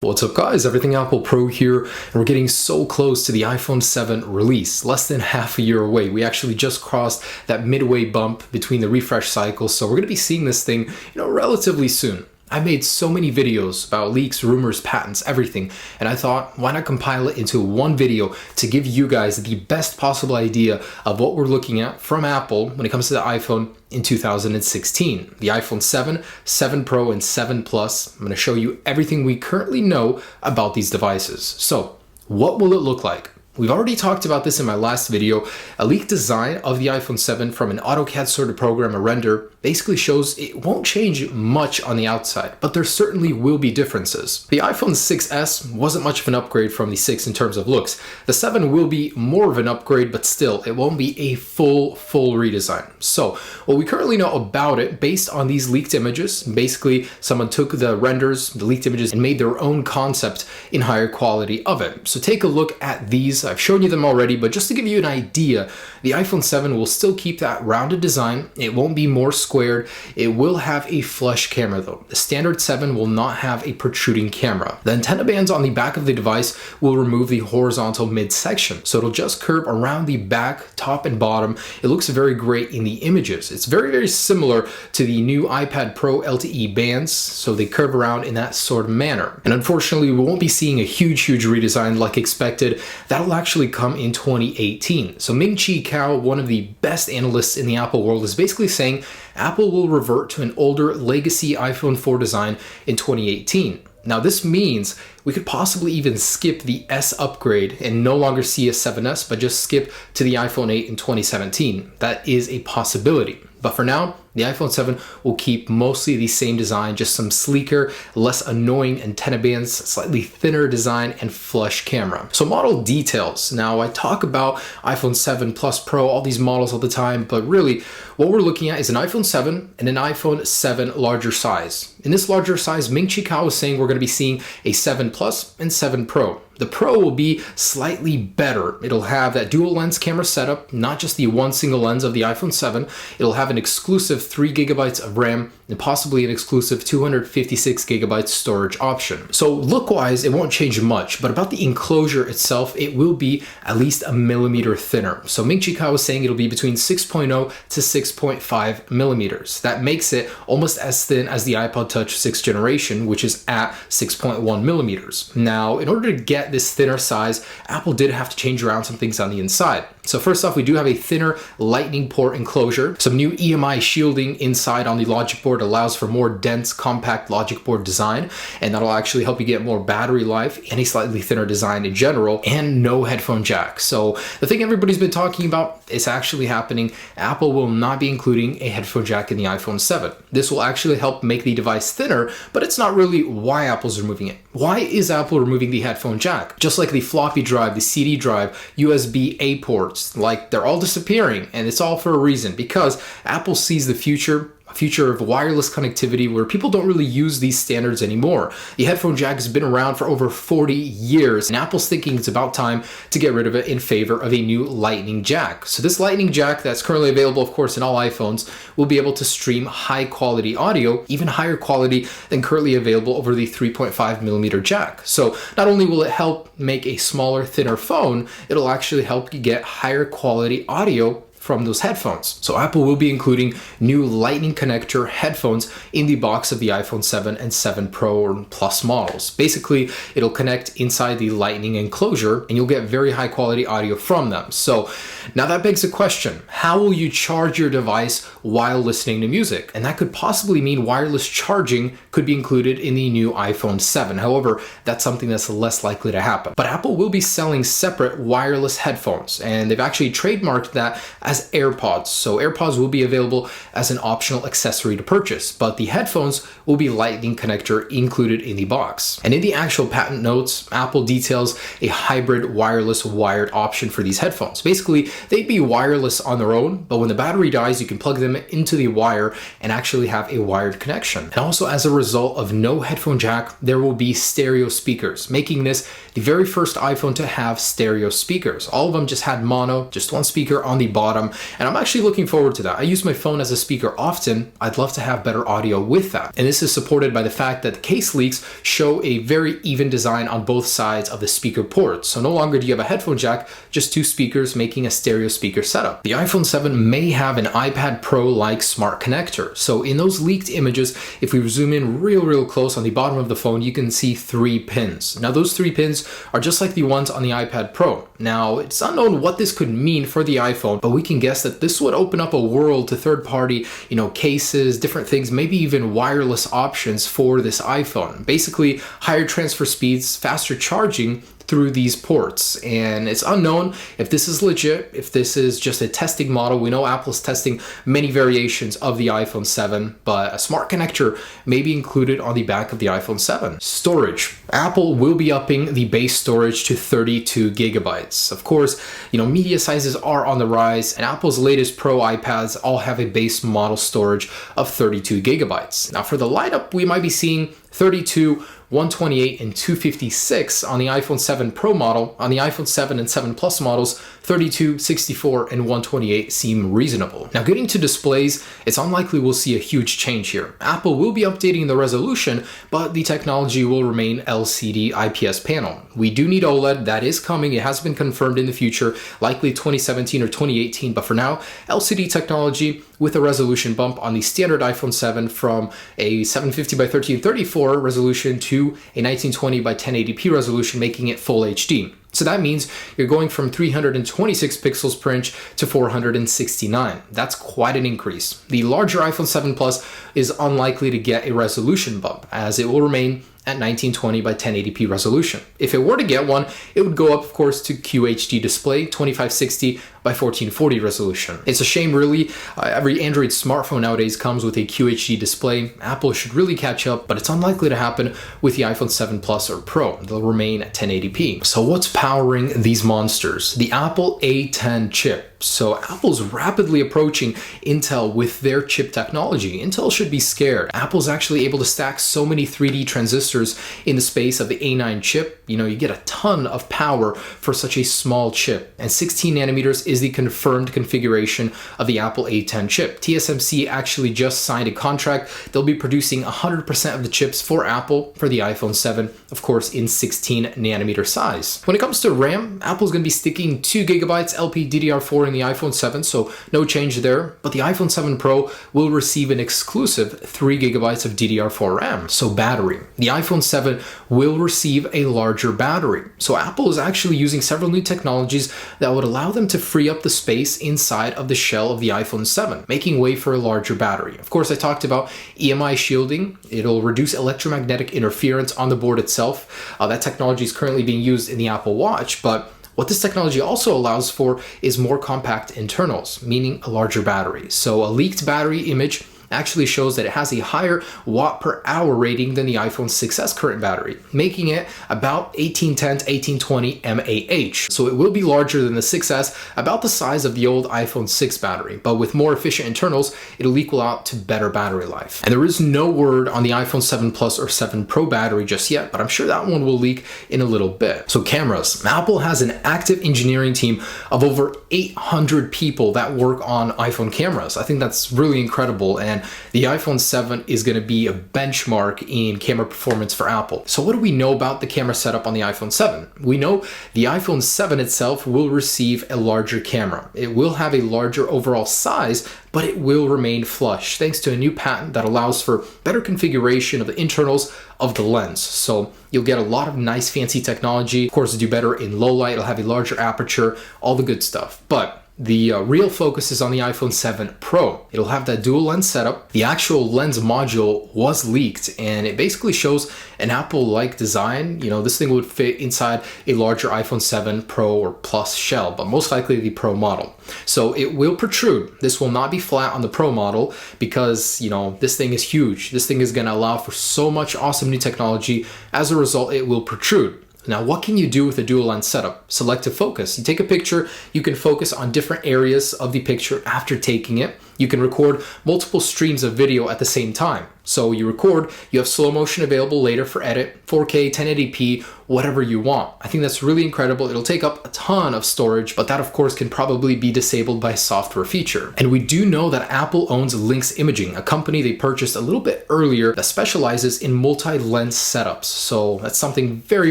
What's up guys, Everything Apple Pro here, and we're getting so close to the iPhone 7 release, less than half a year away. We actually just crossed that midway bump between the refresh cycles, so we're going to be seeing this thing, relatively soon. I made so many videos about leaks, rumors, patents, everything, and I thought, why not compile it into one video to give you guys the best possible idea of what we're looking at from Apple when it comes to the iPhone in 2016. The iPhone 7, 7 Pro, and 7 Plus. I'm going to show you everything we currently know about these devices. So, what will it look like? We've already talked about this in my last video. A leaked design of the iPhone 7 from an AutoCAD sort of program, a render, basically shows it won't change much on the outside, but there certainly will be differences. The iPhone 6s wasn't much of an upgrade from the 6 in terms of looks. The 7 will be more of an upgrade, but still, it won't be a full redesign. So, what we currently know about it, based on these leaked images, basically someone took the renders, the leaked images, and made their own concept in higher quality of it. So take a look at these. I've shown you them already, but just to give you an idea, the iPhone 7 will still keep that rounded design. It won't be more squared. It will have a flush camera though. The standard 7 will not have a protruding camera. The antenna bands on the back of the device will remove the horizontal midsection, so it'll just curve around the back, top and bottom. It looks very great in the images. It's very similar to the new iPad Pro LTE bands, so they curve around in that sort of manner. And unfortunately, we won't be seeing a huge redesign like expected. That'll actually come in 2018. So Ming-Chi Kuo, one of the best analysts in the Apple world, is basically saying Apple will revert to an older legacy iPhone 4 design in 2018. Now this means we could possibly even skip the S upgrade and no longer see a 7S, but just skip to the iPhone 8 in 2017. That is a possibility. But for now, the iPhone 7 will keep mostly the same design, just some sleeker, less annoying antenna bands, slightly thinner design, and flush camera. So model details. Now I talk about iPhone 7 Plus Pro, all these models all the time, but really what we're looking at is an iPhone 7 and an iPhone 7 larger size. In this larger size, Ming-Chi Kuo is saying we're going to be seeing a 7 Plus and 7 Pro. The Pro will be slightly better. It'll have that dual lens camera setup, not just the one single lens of the iPhone 7. It'll have an exclusive 3 gigabytes of RAM and possibly an exclusive 256 gigabytes storage option. So look-wise, it won't change much, but about the enclosure itself, it will be at least a millimeter thinner. So Ming-Chi Kuo is saying it'll be between 6.0 to 6.5 millimeters. That makes it almost as thin as the iPod Touch 6th generation, which is at 6.1 millimeters. Now, in order to get this thinner size, Apple did have to change around some things on the inside. So first off, we do have a thinner lightning port enclosure. Some new EMI shielding inside on the logic board allows for more dense, compact logic board design, and that'll actually help you get more battery life and a slightly thinner design in general, and no headphone jack. So the thing everybody's been talking about is actually happening. Apple will not be including a headphone jack in the iPhone 7. This will actually help make the device thinner, but it's not really why Apple's removing it. Why is Apple removing the headphone jack? Just like the floppy drive, the CD drive, USB-A ports, like they're all disappearing, and it's all for a reason, because Apple sees the future, a future of wireless connectivity where people don't really use these standards anymore. The headphone jack has been around for over 40 years, and Apple's thinking it's about time to get rid of it in favor of a new lightning jack. So this lightning jack that's currently available, of course, in all iPhones, will be able to stream high quality audio, even higher quality than currently available over the 3.5 millimeter jack. So not only will it help make a smaller, thinner phone, it'll actually help you get higher quality audio from those headphones. So Apple will be including new lightning connector headphones in the box of the iPhone 7 and 7 Pro or Plus models. Basically, it'll connect inside the lightning enclosure and you'll get very high quality audio from them. So now that begs the question, how will you charge your device while listening to music? And that could possibly mean wireless charging could be included in the new iPhone 7. However, that's something that's less likely to happen. But Apple will be selling separate wireless headphones, and they've actually trademarked that as AirPods. So AirPods will be available as an optional accessory to purchase, but the headphones will be lightning connector included in the box. And in the actual patent notes, Apple details a hybrid wireless wired option for these headphones. Basically, they'd be wireless on their own, but when the battery dies, you can plug them into the wire and actually have a wired connection. And also, as a result of no headphone jack, there will be stereo speakers, making this the very first iPhone to have stereo speakers. All of them just had mono, just one speaker on the bottom, bottom, and I'm actually looking forward to that. I use my phone as a speaker often. I'd love to have better audio with that. And this is supported by the fact that the case leaks show a very even design on both sides of the speaker ports. So no longer do you have a headphone jack, just two speakers making a stereo speaker setup. The iPhone 7 may have an iPad Pro-like smart connector. So in those leaked images, if we zoom in real close on the bottom of the phone, you can see 3 pins. Now those 3 pins are just like the ones on the iPad Pro. Now it's unknown what this could mean for the iPhone, but we can guess that this would open up a world to third-party, cases, different things, maybe even wireless options for this iPhone. Basically, higher transfer speeds, faster charging through these ports. And it's unknown if this is legit, if this is just a testing model. We know Apple's testing many variations of the iPhone 7, but a smart connector may be included on the back of the iPhone 7. Storage. Apple will be upping the base storage to 32 gigabytes. Of course, media sizes are on the rise, and Apple's latest Pro iPads all have a base model storage of 32 gigabytes. Now for the lineup, we might be seeing 32, 128, and 256 on the iPhone 7 Pro model. On the iPhone 7 and 7 Plus models, 32, 64, and 128 seem reasonable. Now getting to displays, it's unlikely we'll see a huge change here. Apple will be updating the resolution, but the technology will remain LCD IPS panel. We do need OLED, that is coming, it has been confirmed in the future, likely 2017 or 2018, but for now, LCD technology with a resolution bump on the standard iPhone 7 from a 750 by 1334 resolution to a 1920 by 1080p resolution, making it full HD. So that means you're going from 326 pixels per inch to 469. That's quite an increase. The larger iPhone 7 Plus is unlikely to get a resolution bump, as it will remain at 1920 by 1080p resolution. If it were to get one, it would go up, of course, to QHD display, 2560 by 1440 resolution. It's a shame, really. Every Android smartphone nowadays comes with a QHD display. Apple should really catch up, but it's unlikely to happen with the iPhone 7 Plus or Pro. They'll remain at 1080p. So what's powering these monsters? The Apple A10 chip. So Apple's rapidly approaching Intel with their chip technology. Intel should be scared. Apple's actually able to stack so many 3D transistors in the space of the A9 chip. You get a ton of power for such a small chip. And 16 nanometers is the confirmed configuration of the Apple A10 chip. TSMC actually just signed a contract. They'll be producing 100% of the chips for Apple for the iPhone 7, of course, in 16 nanometer size. When it comes to RAM, Apple's going to be sticking 2 gigabytes LPDDR4 in the iPhone 7, so no change there, but the iPhone 7 Pro will receive an exclusive 3 gigabytes of DDR4 RAM. So battery. The iPhone 7 will receive a larger battery. So Apple is actually using several new technologies that would allow them to free up the space inside of the shell of the iPhone 7, making way for a larger battery. Of course, I talked about EMI shielding. It'll reduce electromagnetic interference on the board itself. That technology is currently being used in the Apple Watch, but what this technology also allows for is more compact internals, meaning a larger battery. So a leaked battery image actually shows that it has a higher watt per hour rating than the iPhone 6s current battery, making it about 1810 to 1820 mAh. So it will be larger than the 6s, about the size of the old iPhone 6 battery, but with more efficient internals, it'll equal out to better battery life. And there is no word on the iPhone 7 Plus or 7 Pro battery just yet, but I'm sure that one will leak in a little bit. So cameras. Apple has an active engineering team of over 800 people that work on iPhone cameras. I think that's really incredible, and the iPhone 7 is going to be a benchmark in camera performance for Apple. So what do we know about the camera setup on the iPhone 7? We know the iPhone 7 itself will receive a larger camera. It will have a larger overall size, but it will remain flush thanks to a new patent that allows for better configuration of the internals of the lens. So you'll get a lot of nice fancy technology. Of course, do better in low light. It'll have a larger aperture, all the good stuff. But the real focus is on the iPhone 7 Pro. It'll have that dual lens setup. The actual lens module was leaked, and it basically shows an Apple-like design. This thing would fit inside a larger iPhone 7 Pro or Plus shell, but most likely the Pro model. So it will protrude. This will not be flat on the Pro model because, this thing is huge. This thing is going to allow for so much awesome new technology. As a result, it will protrude. Now, what can you do with a dual lens setup? Selective focus. You take a picture, you can focus on different areas of the picture after taking it. You can record multiple streams of video at the same time. So you record, you have slow motion available later for edit, 4K, 1080p, whatever you want. I think that's really incredible. It'll take up a ton of storage, but that of course can probably be disabled by a software feature. And we do know that Apple owns Lynx Imaging, a company they purchased a little bit earlier that specializes in multi-lens setups. So that's something very,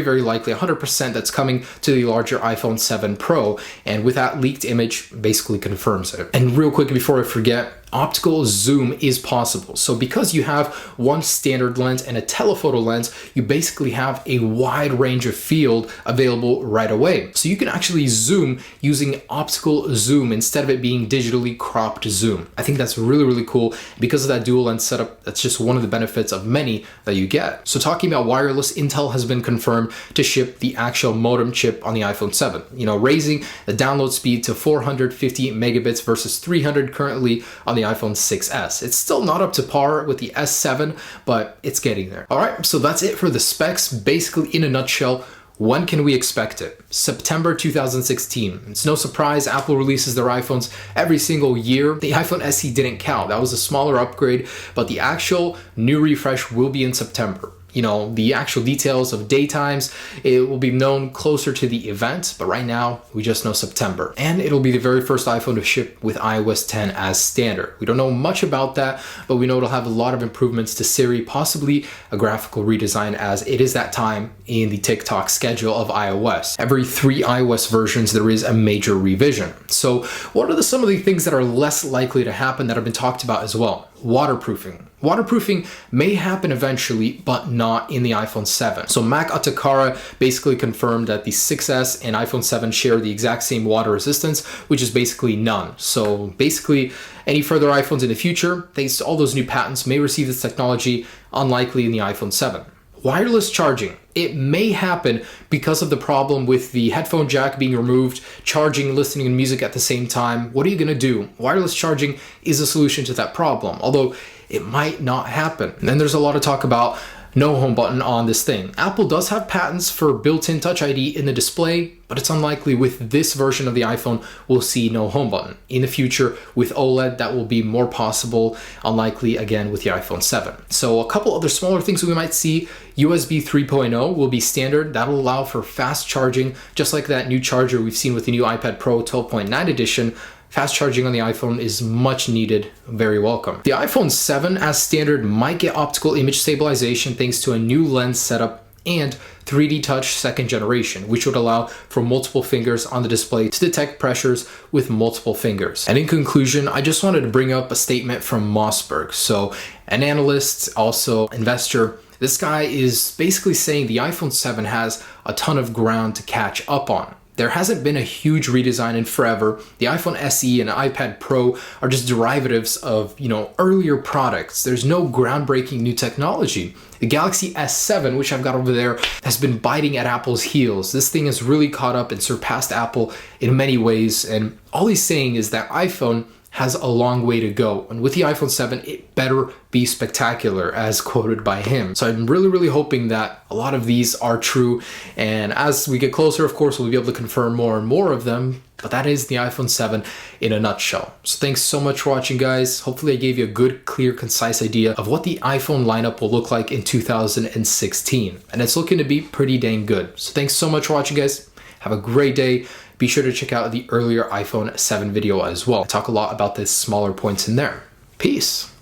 very likely, 100% that's coming to the larger iPhone 7 Pro. And with that leaked image, basically confirms it. And real quick before I forget, optical zoom is possible. So because you have one standard lens and a telephoto lens, you basically have a wide range of field available right away. So you can actually zoom using optical zoom instead of it being digitally cropped zoom. I think that's really, really cool. Because of that dual lens setup, that's just one of the benefits of many that you get. So talking about wireless, Intel has been confirmed to ship the actual modem chip on the iPhone 7, raising the download speed to 450 megabits versus 300 currently on the iPhone 6s. It's still not up to par with the S7, but it's getting there. All right, so that's it for the specs. Basically, in a nutshell, when can we expect it? September 2016. It's no surprise Apple releases their iPhones every single year. The iPhone SE didn't count. That was a smaller upgrade, but the actual new refresh will be in September. The actual details of daytimes, it will be known closer to the event, but right now we just know September. And it'll be the very first iPhone to ship with iOS 10 as standard. We don't know much about that, but we know it'll have a lot of improvements to Siri, possibly a graphical redesign, as it is that time in the TikTok schedule of iOS. Every 3 iOS versions, there is a major revision. So what are some of the things that are less likely to happen that have been talked about as well? Waterproofing. Waterproofing may happen eventually, but not in the iPhone 7. So Mac Atakara basically confirmed that the 6S and iPhone 7 share the exact same water resistance, which is basically none. So basically, any further iPhones in the future, thanks to all those new patents, may receive this technology, unlikely in the iPhone 7. Wireless charging. It may happen because of the problem with the headphone jack being removed, charging, listening to music at the same time. What are you going to do? Wireless charging is a solution to that problem, although it might not happen. And then there's a lot of talk about no home button on this thing. Apple does have patents for built-in Touch ID in the display, but it's unlikely with this version of the iPhone we'll see no home button. In the future with OLED, that will be more possible, unlikely again with the iPhone 7. So a couple other smaller things we might see. USB 3.0 will be standard. That'll allow for fast charging, just like that new charger we've seen with the new iPad Pro 12.9 edition. Fast charging on the iPhone is much needed, very welcome. The iPhone 7 as standard might get optical image stabilization thanks to a new lens setup and 3D Touch 2nd generation, which would allow for multiple fingers on the display to detect pressures with multiple fingers. And in conclusion, I just wanted to bring up a statement from Mossberg. So an analyst, also investor, this guy is basically saying the iPhone 7 has a ton of ground to catch up on. There hasn't been a huge redesign in forever. The iPhone SE and iPad Pro are just derivatives of, earlier products. There's no groundbreaking new technology. The Galaxy S7, which I've got over there, has been biting at Apple's heels. This thing has really caught up and surpassed Apple in many ways. And all he's saying is that iPhone has a long way to go. And with the iPhone 7, it better be spectacular, as quoted by him. So I'm really, really hoping that a lot of these are true. And as we get closer, of course, we'll be able to confirm more and more of them. But that is the iPhone 7 in a nutshell. So thanks so much for watching, guys. Hopefully I gave you a good, clear, concise idea of what the iPhone lineup will look like in 2016. And it's looking to be pretty dang good. So thanks so much for watching, guys. Have a great day. Be sure to check out the earlier iPhone 7 video as well. I talk a lot about the smaller points in there. Peace.